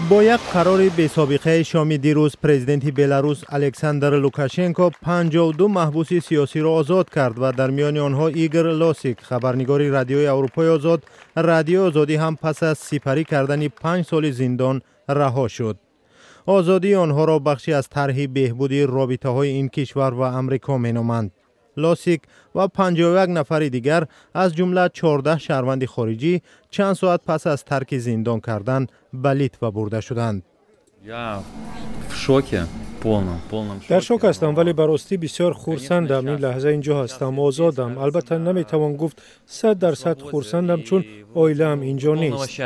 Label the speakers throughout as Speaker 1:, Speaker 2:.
Speaker 1: با یک قرار بی‌سابقه شام دیروز پرزیدنت بلاروس الکساندر لوکاشنکو 52 محبوس سیاسی را آزاد کرد و در میان آنها ایگور لوسیک خبرنگار رادیوی اروپای آزاد. رادیو آزادی هم پس از سپری کردن 5 سال زندان رها شد. آزادی آنها را بخشی از طرح بهبودی رابطه‌های این کشور و آمریکا مینامند. لوسیک و 51 نفر دیگر از جمله 14 شهروند خارجی چند ساعت پس از ترک زندان کردن به لیتوا برده شدند.
Speaker 2: در شوک هستم ولی به راستی بسیار خرسندم. این لحظه اینجا هستم، آزادم. البته نمیتوان گفت 100% خرسندم چون عائله‌ام اینجا نیست.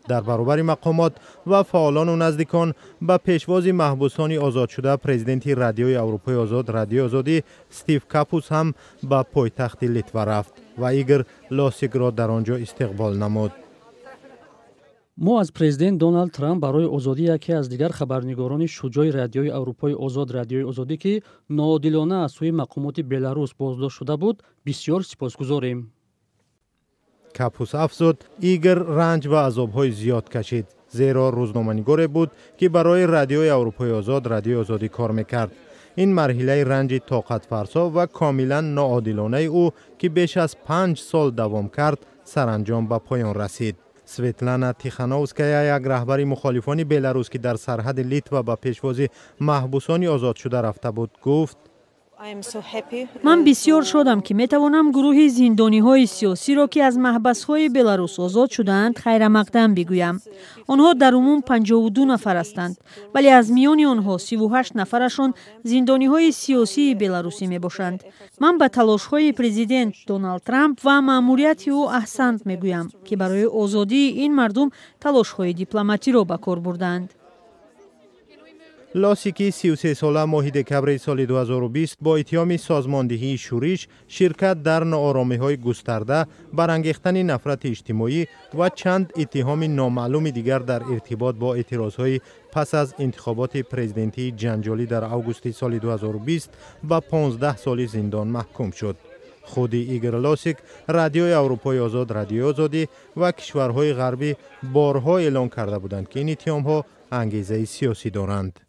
Speaker 1: در برابر مقامات و فعالان و نزدیکان به پیشواز محبوسان آزاد شده پرزیدنت رادیوی اروپای آزاد رادیو آزادی استیو کاپوس هم به پایتخت لیتوا رفت و ایگور لوسیک را در آنجا استقبال نمود.
Speaker 3: ما از پرزیدنت دونالد ترامپ برای آزادی یکی از دیگر خبرنگاران شجاع رادیوی اروپای آزاد رادیوی آزادی که ناعادلانه از سوی مقامات بلاروس بازداشت شده بود بسیار سپاسگزاریم.
Speaker 1: کاپوس افزود ایگور رنج و عذاب‌های زیاد کشید، زیرا روزنامه‌نگار بود که برای رادیوی اروپای آزاد رادیو آزادی کار میکرد. این مرحله رنج طاقت فرسا و کاملا ناعادلانه او که بیش از 5 سال دوام کرد سرانجام به پایان رسید. سویتلانا تیخانووسکایا یک رهبر مخالفان بلاروس که در سرحد لیتوا به پیشواز محبوسان آزاد شده رفته بود گفت:
Speaker 4: من بسیار شادم که میتوانم گروه زندانی‌های سیاسی را که از محبس‌های بلاروس آزاد شدند خیر مقدم بگویم. آنها در عموم 52 نفر هستند، ولی از میان آنها 38 نفرشان زندانی‌های سیاسی بلاروسی میباشند. من به تلاش‌های پرزیدنت دونالد ترامپ و مأموریت او احسنت میگویم که برای آزادی این مردم تلاش‌های دیپلماتی را به کار بردند.
Speaker 1: لوسیکی 33 ساله ماه دکبر سال 2020 با اتهام سازماندهی شورش، شرکت در ناآرامی‌های گسترده، برانگیختن نفرت اجتماعی و چند اتهام نامعلوم دیگر در ارتباط با اعتراضهای پس از انتخابات پرزیدنتی جنجالی در آگوست سال 2020 به 15 سال زندان محکوم شد. خود ایگور لوسیک رادیوی اروپای آزاد رادیو آزادی و کشورهای غربی بارها اعلام کرده بودند که این اتهام‌ها انگیزه سیاسی دارند.